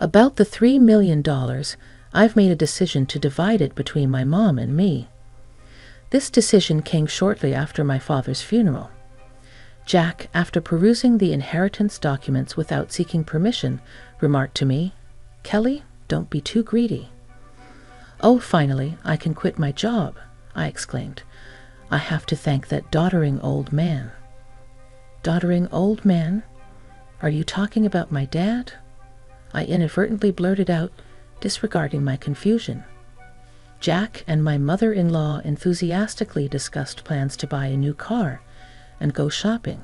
About the $3 million, I've made a decision to divide it between my mom and me. This decision came shortly after my father's funeral. Jack, after perusing the inheritance documents without seeking permission, remarked to me, "Kelly, don't be too greedy." "Oh, finally, I can quit my job," I exclaimed. "I have to thank that doddering old man." "Doddering old man? Are you talking about my dad?" I inadvertently blurted out, disregarding my confusion. Jack and my mother-in-law enthusiastically discussed plans to buy a new car and go shopping.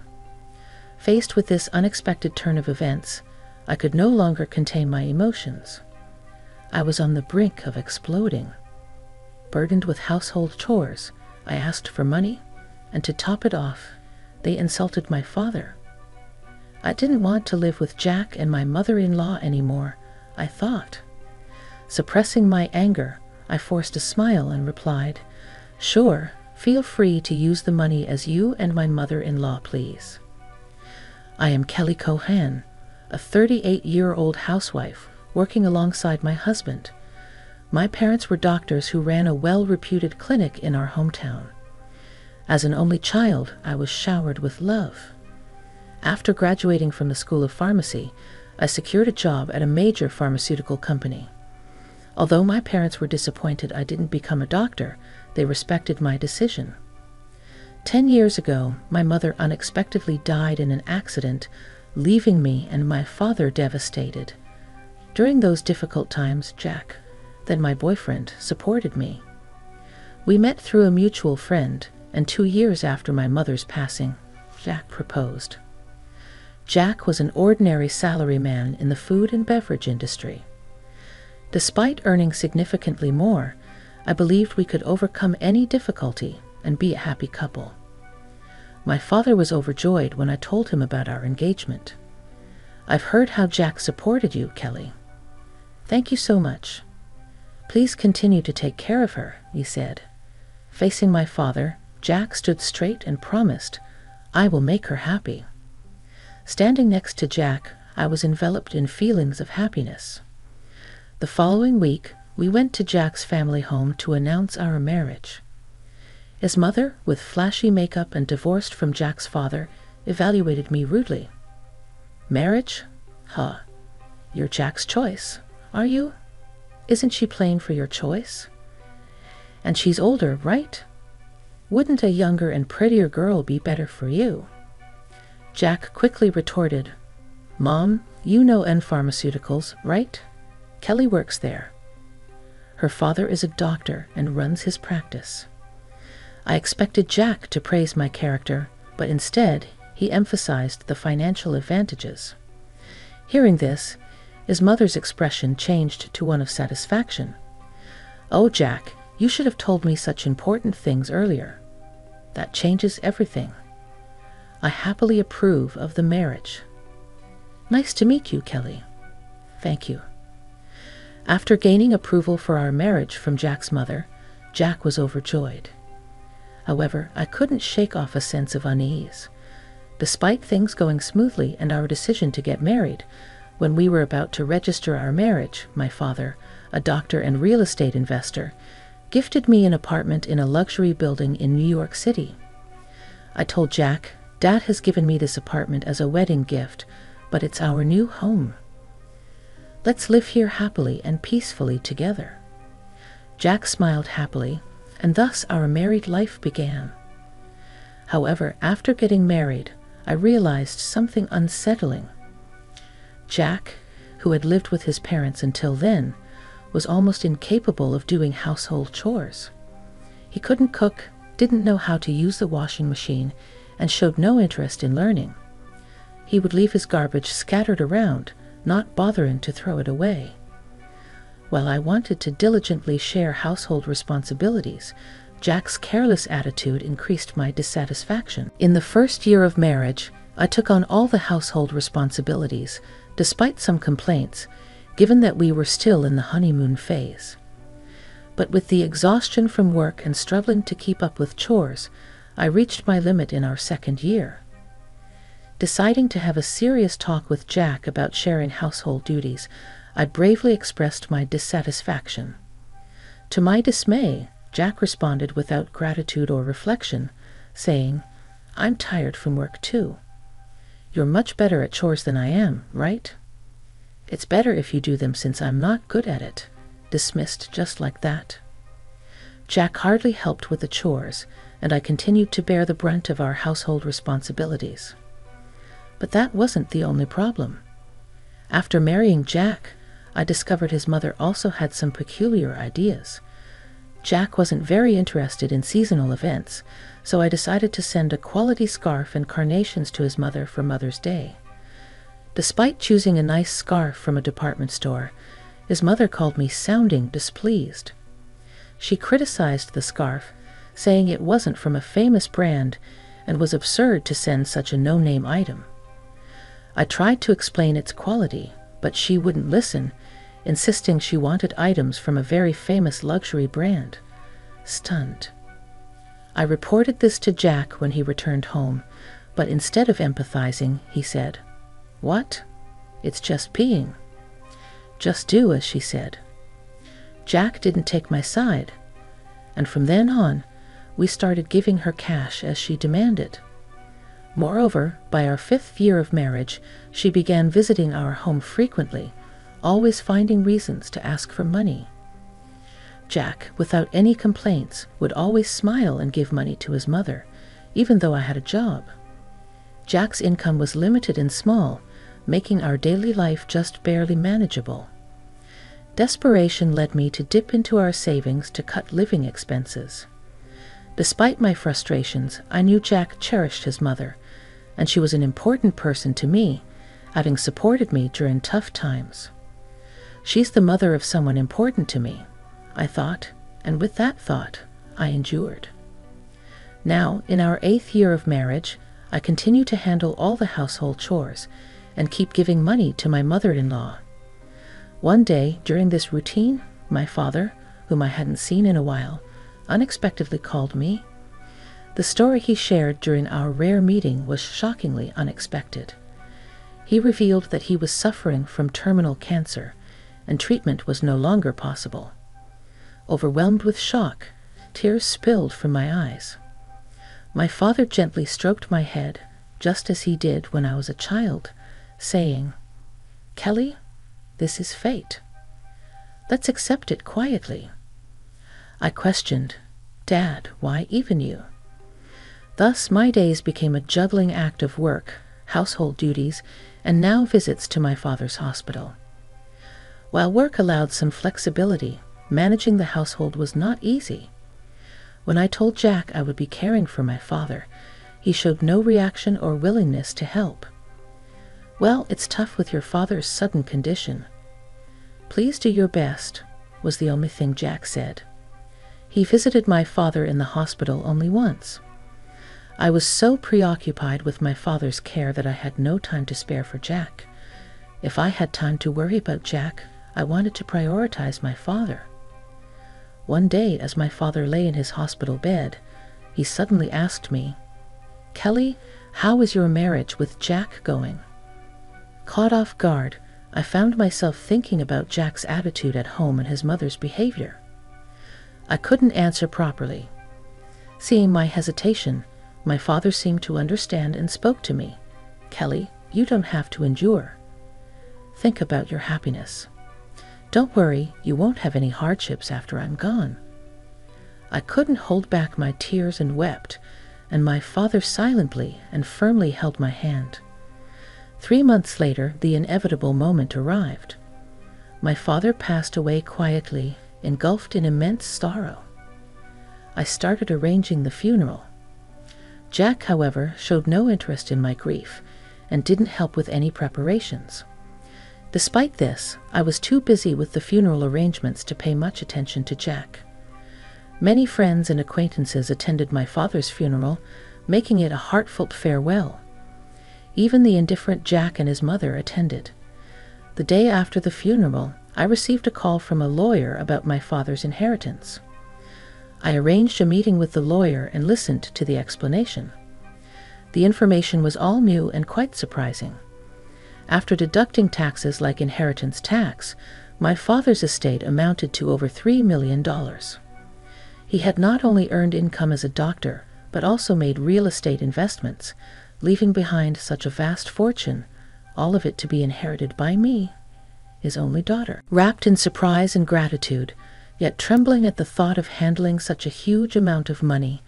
Faced with this unexpected turn of events, I could no longer contain my emotions. I was on the brink of exploding. Burdened with household chores, I asked for money, and to top it off, they insulted my father. I didn't want to live with Jack and my mother-in-law anymore, I thought. Suppressing my anger, I forced a smile and replied, "Sure, feel free to use the money as you and my mother-in-law please." I am Kelly Cohan, a 38-year-old housewife working alongside my husband. My parents were doctors who ran a well-reputed clinic in our hometown. As an only child, I was showered with love. After graduating from the School of Pharmacy, I secured a job at a major pharmaceutical company. Although my parents were disappointed I didn't become a doctor, they respected my decision. 10 years ago, my mother unexpectedly died in an accident, leaving me and my father devastated. During those difficult times, Jack, then my boyfriend, supported me. We met through a mutual friend, and 2 years after my mother's passing, Jack proposed. Jack was an ordinary salaryman in the food and beverage industry. Despite earning significantly more, I believed we could overcome any difficulty and be a happy couple. My father was overjoyed when I told him about our engagement. "I've heard how Jack supported you, Kelly." "Thank you so much. Please continue to take care of her," he said. Facing my father, Jack stood straight and promised, "I will make her happy." Standing next to Jack, I was enveloped in feelings of happiness. The following week, we went to Jack's family home to announce our marriage. His mother, with flashy makeup and divorced from Jack's father, evaluated me rudely. "Marriage? Huh. You're Jack's choice, are you? Isn't she playing for your choice? And she's older, right? Wouldn't a younger and prettier girl be better for you?" Jack quickly retorted, "Mom, you know N Pharmaceuticals, right? Kelly works there. Her father is a doctor and runs his practice." I expected Jack to praise my character, but instead he emphasized the financial advantages. Hearing this, his mother's expression changed to one of satisfaction. "Oh, Jack, you should have told me such important things earlier. That changes everything. I happily approve of the marriage." "Nice to meet you, Kelly." "Thank you." After gaining approval for our marriage from Jack's mother, Jack was overjoyed. However, I couldn't shake off a sense of unease. Despite things going smoothly and our decision to get married, when we were about to register our marriage, my father, a doctor and real estate investor, gifted me an apartment in a luxury building in New York City. I told Jack, "Dad has given me this apartment as a wedding gift, but it's our new home. Let's live here happily and peacefully together." Jack smiled happily, and thus our married life began. However, after getting married, I realized something unsettling. Jack, who had lived with his parents until then, was almost incapable of doing household chores. He couldn't cook, didn't know how to use the washing machine, and showed no interest in learning. He would leave his garbage scattered around, not bothering to throw it away. While I wanted to diligently share household responsibilities, Jack's careless attitude increased my dissatisfaction. In the first year of marriage, I took on all the household responsibilities, despite some complaints, given that we were still in the honeymoon phase. But with the exhaustion from work and struggling to keep up with chores, I reached my limit in our second year. Deciding to have a serious talk with Jack about sharing household duties, I bravely expressed my dissatisfaction. To my dismay, Jack responded without gratitude or reflection, saying, "I'm tired from work too. You're much better at chores than I am, right? It's better if you do them since I'm not good at it." Dismissed just like that. Jack hardly helped with the chores, and I continued to bear the brunt of our household responsibilities. But that wasn't the only problem. After marrying Jack, I discovered his mother also had some peculiar ideas. Jack wasn't very interested in seasonal events, so I decided to send a quality scarf and carnations to his mother for Mother's Day. Despite choosing a nice scarf from a department store, his mother called me sounding displeased. She criticized the scarf, saying it wasn't from a famous brand and was absurd to send such a no-name item. I tried to explain its quality, but she wouldn't listen, insisting she wanted items from a very famous luxury brand. Stunned. I reported this to Jack when he returned home, but instead of empathizing, he said, "What? It's just peeing. Just do as she said." Jack didn't take my side, and from then on, we started giving her cash as she demanded. Moreover, by our 5th year of marriage, she began visiting our home frequently, always finding reasons to ask for money. Jack, without any complaints, would always smile and give money to his mother, even though I had a job. Jack's income was limited and small, making our daily life just barely manageable. Desperation led me to dip into our savings to cut living expenses. Despite my frustrations, I knew Jack cherished his mother, and she was an important person to me, having supported me during tough times. She's the mother of someone important to me, I thought, and with that thought, I endured. Now, in our 8th year of marriage, I continue to handle all the household chores and keep giving money to my mother-in-law. One day, during this routine, my father, whom I hadn't seen in a while, unexpectedly called me. The story he shared during our rare meeting was shockingly unexpected. He revealed that he was suffering from terminal cancer, and treatment was no longer possible. Overwhelmed with shock, tears spilled from my eyes. My father gently stroked my head, just as he did when I was a child, saying, "Kelly, this is fate. Let's accept it quietly." I questioned, "Dad, why even you?" Thus my days became a juggling act of work, household duties, and now visits to my father's hospital. While work allowed some flexibility, managing the household was not easy. When I told Jack I would be caring for my father, he showed no reaction or willingness to help. "Well, it's tough with your father's sudden condition. Please do your best," was the only thing Jack said. He visited my father in the hospital only once. I was so preoccupied with my father's care that I had no time to spare for Jack. If I had time to worry about Jack, I wanted to prioritize my father. One day, as my father lay in his hospital bed, he suddenly asked me, "Kelly, how is your marriage with Jack going?" Caught off guard, I found myself thinking about Jack's attitude at home and his mother's behavior. I couldn't answer properly. Seeing my hesitation, my father seemed to understand and spoke to me. "Kelly, you don't have to endure. Think about your happiness. Don't worry, you won't have any hardships after I'm gone." I couldn't hold back my tears and wept, and my father silently and firmly held my hand. 3 months later, the inevitable moment arrived. My father passed away quietly, engulfed in immense sorrow. I started arranging the funeral. Jack, however, showed no interest in my grief and didn't help with any preparations. Despite this, I was too busy with the funeral arrangements to pay much attention to Jack. Many friends and acquaintances attended my father's funeral, making it a heartfelt farewell. Even the indifferent Jack and his mother attended. The day after the funeral, I received a call from a lawyer about my father's inheritance. I arranged a meeting with the lawyer and listened to the explanation. The information was all new and quite surprising. After deducting taxes like inheritance tax, my father's estate amounted to over $3 million. He had not only earned income as a doctor, but also made real estate investments, leaving behind such a vast fortune, all of it to be inherited by me, his only daughter. Wrapped in surprise and gratitude, yet trembling at the thought of handling such a huge amount of money,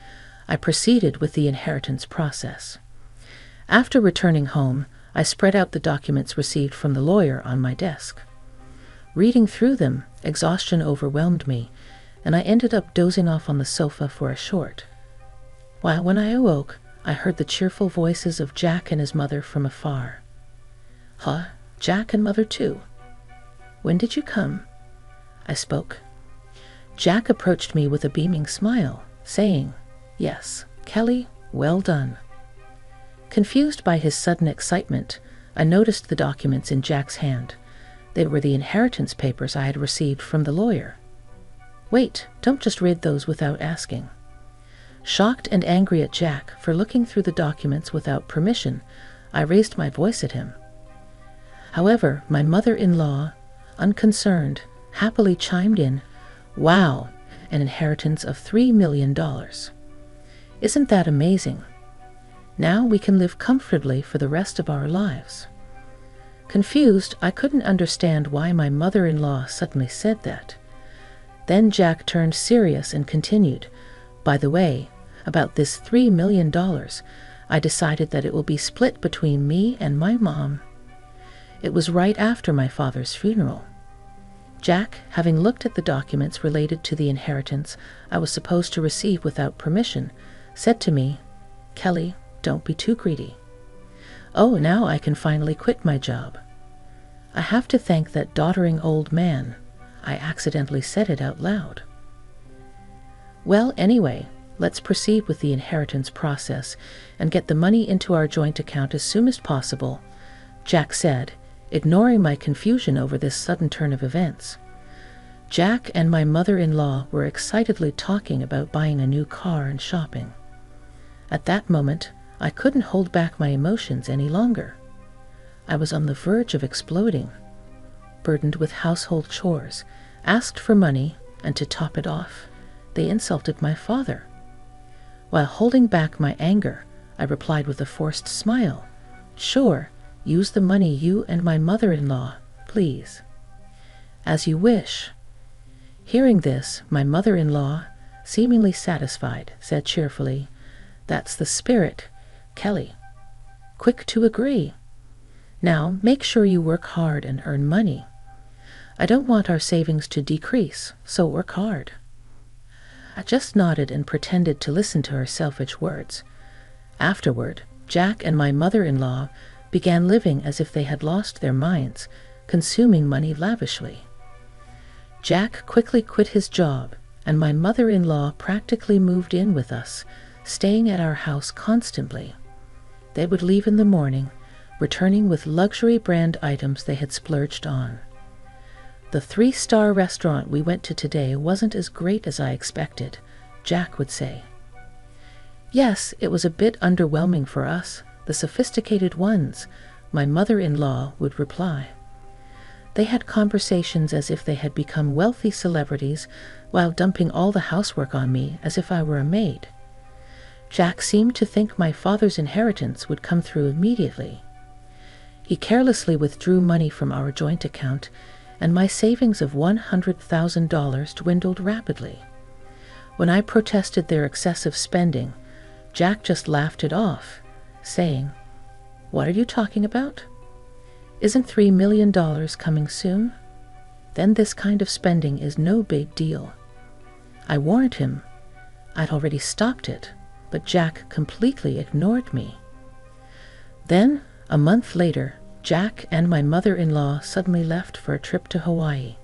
I proceeded with the inheritance process. After returning home, I spread out the documents received from the lawyer on my desk. Reading through them, exhaustion overwhelmed me, and I ended up dozing off on the sofa for a short while. When I awoke, I heard the cheerful voices of Jack and his mother from afar. "Huh? Jack and mother too? When did you come?" I spoke. Jack approached me with a beaming smile, saying, "Yes, Kelly, well done." Confused by his sudden excitement, I noticed the documents in Jack's hand. They were the inheritance papers I had received from the lawyer. "Wait, don't just read those without asking." Shocked and angry at Jack for looking through the documents without permission, I raised my voice at him. However, my mother-in-law, unconcerned, happily chimed in, "Wow, an inheritance of $3 million. Isn't that amazing? Now we can live comfortably for the rest of our lives." Confused, I couldn't understand why my mother-in-law suddenly said that. Then Jack turned serious and continued, "By the way, about this $3 million, I decided that it will be split between me and my mom." It was right after my father's funeral. Jack, having looked at the documents related to the inheritance I was supposed to receive without permission, said to me, "Kelly, don't be too greedy. Oh, now I can finally quit my job. I have to thank that doddering old man." I accidentally said it out loud. "Well, anyway, let's proceed with the inheritance process and get the money into our joint account as soon as possible," Jack said, ignoring my confusion over this sudden turn of events. Jack and my mother-in-law were excitedly talking about buying a new car and shopping. At that moment, I couldn't hold back my emotions any longer. I was on the verge of exploding, burdened with household chores, asked for money, and to top it off, they insulted my father. While holding back my anger, I replied with a forced smile, "Sure, use the money, you and my mother-in-law, please." "As you wish." Hearing this, my mother-in-law, seemingly satisfied, said cheerfully, "That's the spirit, Kelly. Quick to agree. Now make sure you work hard and earn money. I don't want our savings to decrease, so work hard." I just nodded and pretended to listen to her selfish words. Afterward, Jack and my mother-in-law began living as if they had lost their minds, consuming money lavishly. Jack quickly quit his job, and my mother-in-law practically moved in with us, staying at our house constantly. They would leave in the morning, returning with luxury brand items they had splurged on. "The 3-star restaurant we went to today wasn't as great as I expected," Jack would say. "Yes, it was a bit underwhelming for us, the sophisticated ones," my mother-in-law would reply. They had conversations as if they had become wealthy celebrities while dumping all the housework on me as if I were a maid. Jack seemed to think my father's inheritance would come through immediately. He carelessly withdrew money from our joint account, and my savings of $100,000 dwindled rapidly. When I protested their excessive spending, Jack just laughed it off, saying, "What are you talking about? Isn't $3 million coming soon? Then this kind of spending is no big deal." I warned him. I'd already stopped it, but Jack completely ignored me. Then, a month later, Jack and my mother-in-law suddenly left for a trip to Hawaii.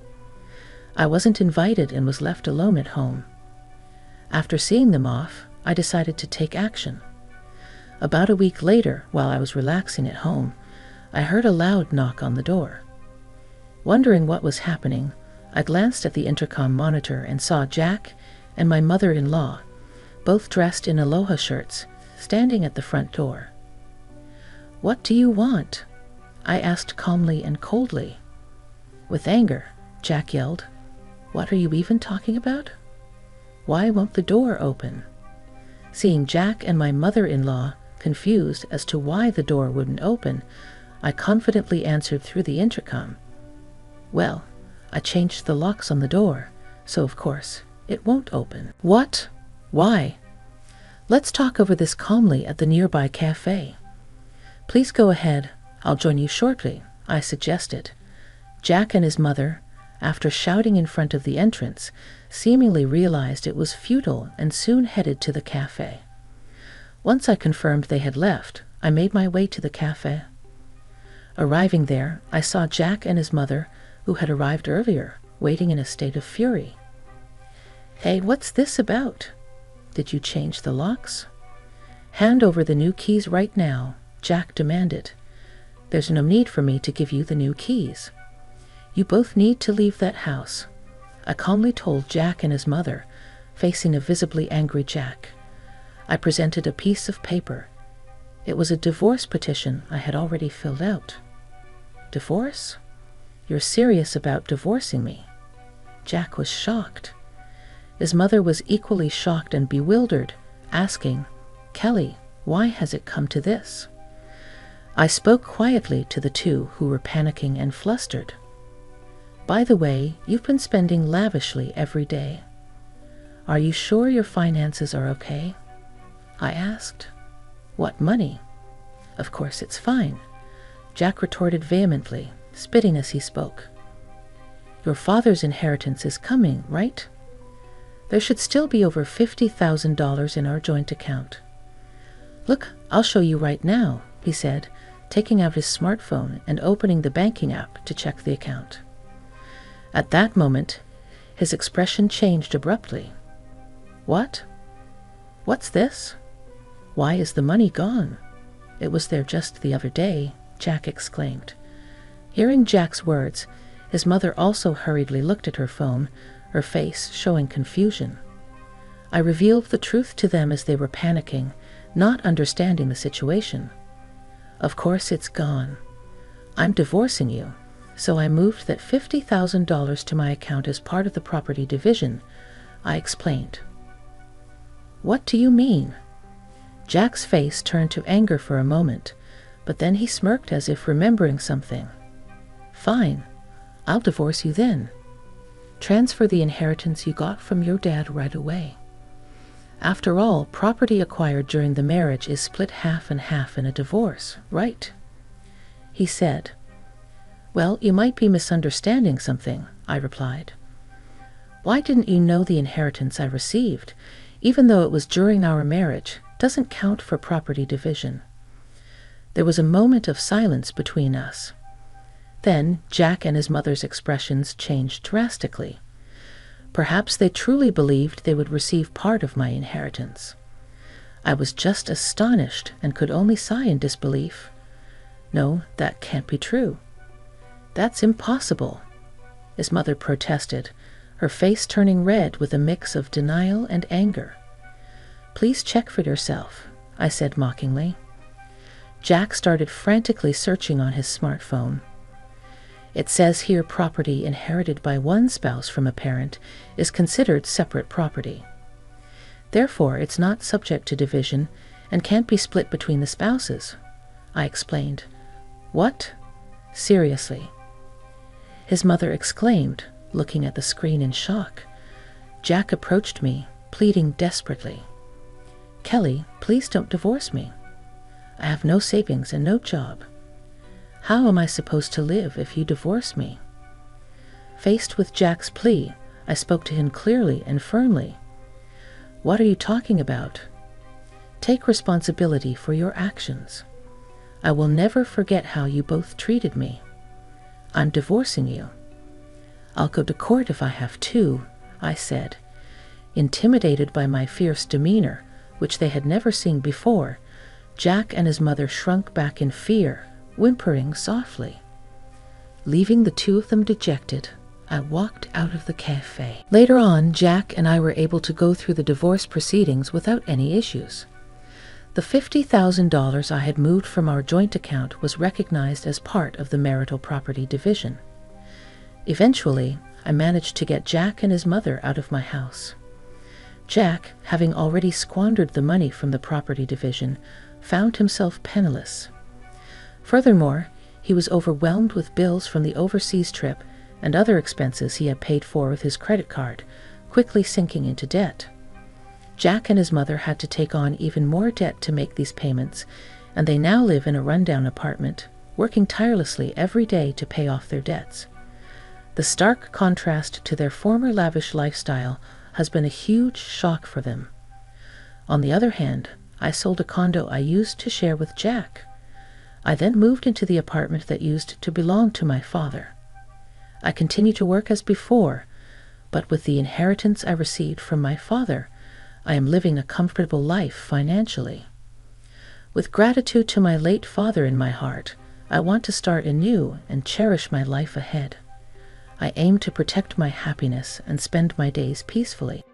I wasn't invited and was left alone at home. After seeing them off, I decided to take action. About a week later, while I was relaxing at home, I heard a loud knock on the door. Wondering what was happening, I glanced at the intercom monitor and saw Jack and my mother-in-law, both dressed in aloha shirts, standing at the front door. "What do you want?" I asked calmly and coldly. With anger, Jack yelled, "What are you even talking about? Why won't the door open?" Seeing Jack and my mother-in-law confused as to why the door wouldn't open, I confidently answered through the intercom, "Well, I changed the locks on the door, so of course it won't open." "What? Why?" "Let's talk over this calmly at the nearby cafe." "Please go ahead. I'll join you shortly," I suggested. Jack and his mother, after shouting in front of the entrance, seemingly realized it was futile and soon headed to the cafe. Once I confirmed they had left, I made my way to the cafe. Arriving there, I saw Jack and his mother, who had arrived earlier, waiting in a state of fury. "Hey, what's this about? Did you change the locks?" "Hand over the new keys right now," Jack demanded. "There's no need for me to give you the new keys. You both need to leave that house," I calmly told Jack and his mother, facing a visibly angry Jack. I presented a piece of paper. It was a divorce petition I had already filled out. "Divorce? You're serious about divorcing me?" Jack was shocked. His mother was equally shocked and bewildered, asking, "Kelly, why has it come to this?" I spoke quietly to the two who were panicking and flustered. "By the way, you've been spending lavishly every day. Are you sure your finances are okay?" I asked. "What money?" "Of course it's fine," Jack retorted vehemently, spitting as he spoke. "Your father's inheritance is coming, right? There should still be over $50,000 in our joint account." "Look, I'll show you right now," he said, taking out his smartphone and opening the banking app to check the account. At that moment, his expression changed abruptly. "What? What's this? Why is the money gone? It was there just the other day," Jack exclaimed. Hearing Jack's words, his mother also hurriedly looked at her phone, her face showing confusion. I revealed the truth to them as they were panicking, not understanding the situation. "Of course it's gone. I'm divorcing you, so I moved that $50,000 to my account as part of the property division," I explained. "What do you mean?" Jack's face turned to anger for a moment, but then he smirked as if remembering something. "Fine, I'll divorce you then. Transfer the inheritance you got from your dad right away. After all, property acquired during the marriage is split half and half in a divorce, right?" he said. "Well, you might be misunderstanding something," I replied. "Why didn't you know the inheritance I received, even though it was during our marriage, doesn't count for property division?" There was a moment of silence between us. Then Jack and his mother's expressions changed drastically. Perhaps they truly believed they would receive part of my inheritance. I was just astonished and could only sigh in disbelief. "No, that can't be true. That's impossible," his mother protested, her face turning red with a mix of denial and anger. "Please check for yourself," I said mockingly. Jack started frantically searching on his smartphone. "It says here property inherited by one spouse from a parent is considered separate property. Therefore, it's not subject to division and can't be split between the spouses," I explained. "What? Seriously?" his mother exclaimed, looking at the screen in shock. Jack approached me, pleading desperately. "Kelly, please don't divorce me. I have no savings and no job. How am I supposed to live if you divorce me?" Faced with Jack's plea, I spoke to him clearly and firmly. "What are you talking about? Take responsibility for your actions. I will never forget how you both treated me. I'm divorcing you. I'll go to court if I have to," I said. Intimidated by my fierce demeanor, which they had never seen before, Jack and his mother shrunk back in fear, whimpering softly. Leaving the two of them dejected, I walked out of the cafe. Later on, Jack and I were able to go through the divorce proceedings without any issues. The $50,000 I had moved from our joint account was recognized as part of the marital property division. Eventually, I managed to get Jack and his mother out of my house. Jack, having already squandered the money from the property division, found himself penniless. Furthermore, he was overwhelmed with bills from the overseas trip and other expenses he had paid for with his credit card, quickly sinking into debt. Jack and his mother had to take on even more debt to make these payments, and they now live in a rundown apartment, working tirelessly every day to pay off their debts. The stark contrast to their former lavish lifestyle has been a huge shock for them. On the other hand, I sold a condo I used to share with Jack. I then moved into the apartment that used to belong to my father. I continue to work as before, but with the inheritance I received from my father, I am living a comfortable life financially. With gratitude to my late father in my heart, I want to start anew and cherish my life ahead. I aim to protect my happiness and spend my days peacefully.